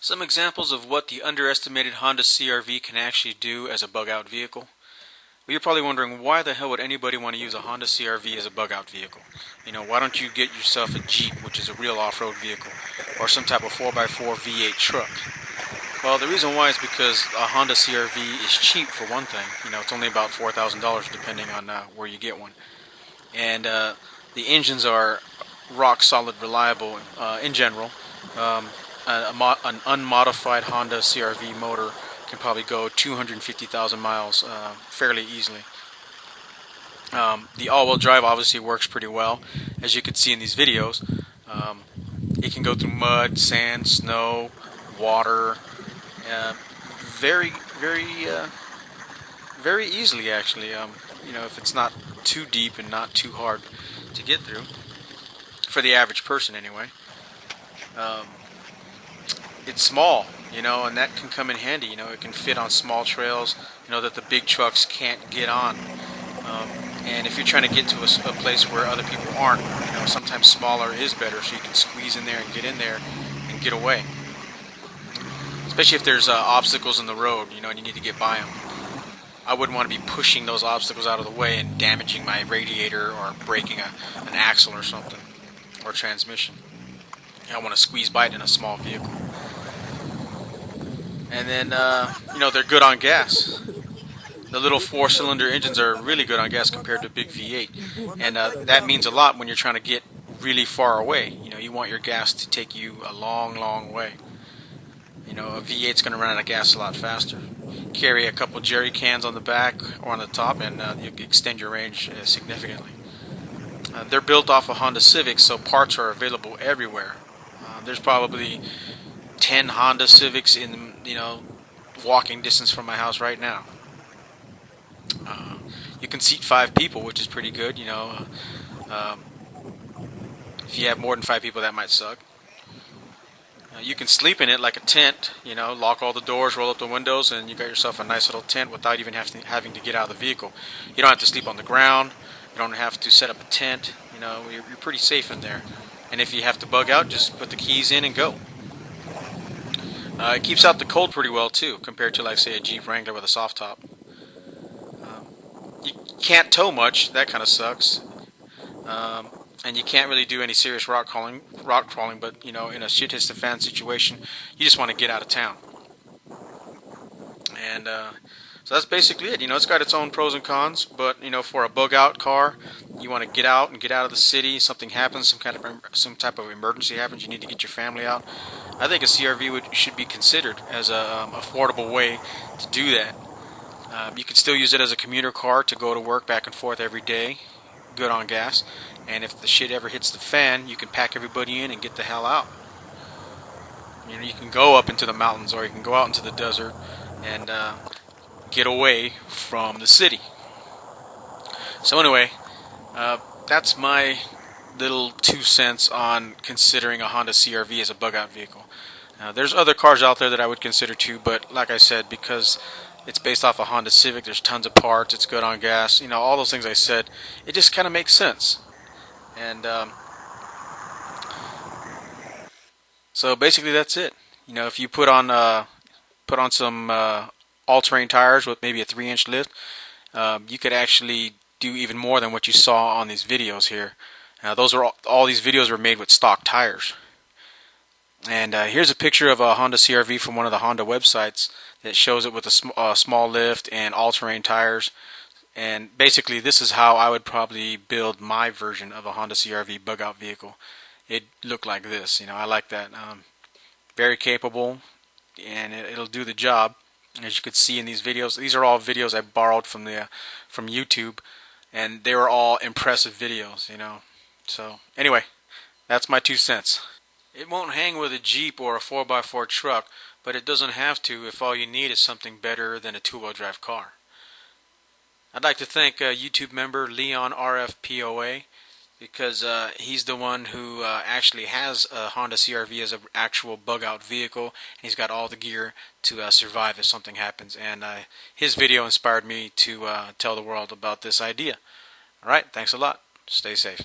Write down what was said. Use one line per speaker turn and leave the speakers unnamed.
Some examples of what the underestimated Honda CRV can actually do as a bug-out vehicle. Well, you're probably wondering, why the hell would anybody want to use a Honda CRV as a bug-out vehicle? Why don't you get yourself a Jeep, which is a real off-road vehicle, or some type of 4x4 V8 truck? Well, the reason why is because a Honda CRV is cheap, for one thing. It's only about $4,000 depending on where you get one. And the engines are rock solid, reliable in general. An unmodified Honda CRV motor can probably go 250,000 miles fairly easily. The all-wheel drive obviously works pretty well, as you can see in these videos. It can go through mud, sand, snow, water, very, very easily actually. If it's not too deep and not too hard to get through, for the average person anyway. It's small, and that can come in handy. It can fit on small trails, that the big trucks can't get on. And if you're trying to get to a place where other people aren't, sometimes smaller is better, so you can squeeze in there and get get away. Especially if there's obstacles in the road, and you need to get by them. I wouldn't want to be pushing those obstacles out of the way and damaging my radiator or breaking an axle or something, or transmission. I want to squeeze by it in a small vehicle. And then, they're good on gas. The little 4-cylinder engines are really good on gas compared to a big V8. And that means a lot when you're trying to get really far away. You want your gas to take you a long, long way. A V8's going to run out of gas a lot faster. Carry a couple jerry cans on the back or on the top, and you can extend your range significantly. They're built off of Honda Civics, so parts are available everywhere. There's probably 10 Honda Civics in walking distance from my house right now. You can seat 5 people, which is pretty good. If you have more than 5 people, that might suck. You can sleep in it like a tent. Lock all the doors, roll up the windows, and you got yourself a nice little tent without even having to get out of the vehicle. You don't have to sleep on the ground. You don't have to set up a tent. You're pretty safe in there. And if you have to bug out, just put the keys in and go. It keeps out the cold pretty well too, compared to, like, say, a Jeep Wrangler with a soft top. You can't tow much. That kind of sucks. And you can't really do any serious rock crawling. But in a shit hits the fan situation, you just want to get out of town. And so that's basically it. It's got its own pros and cons. But for a bug out car, you want to get out and get out of the city. Something happens, some type of emergency happens. You need to get your family out. I think a CRV should be considered as a affordable way to do that. You can still use it as a commuter car to go to work back and forth every day, good on gas. And if the shit ever hits the fan, you can pack everybody in and get the hell out. You can go up into the mountains, or you can go out into the desert and get away from the city. So anyway, that's my little 2 cents on considering a Honda CRV as a bug-out vehicle. There's other cars out there that I would consider too, but like I said, because it's based off a Honda Civic, there's tons of parts, it's good on gas, all those things I said, it just kind of makes sense. And so basically that's it. If you put on some all-terrain tires with maybe a 3-inch lift, you could actually do even more than what you saw on these videos here. All these videos were made with stock tires. And here's a picture of a Honda CRV from one of the Honda websites that shows it with a small lift and all-terrain tires. And basically this is how I would probably build my version of a Honda CRV bug-out vehicle. It looked like this. I like that. Very capable, and it'll do the job. As you could see in these videos, these are all videos I borrowed from YouTube, and they were all impressive videos. So anyway, that's my 2 cents. It won't hang with a Jeep or a 4x4 truck, but it doesn't have to if all you need is something better than a 2-wheel drive car. I'd like to thank YouTube member Leon RFPOA, because he's the one who actually has a Honda CRV as an actual bug-out vehicle, and he's got all the gear to survive if something happens. And his video inspired me to tell the world about this idea. Alright, thanks a lot. Stay safe.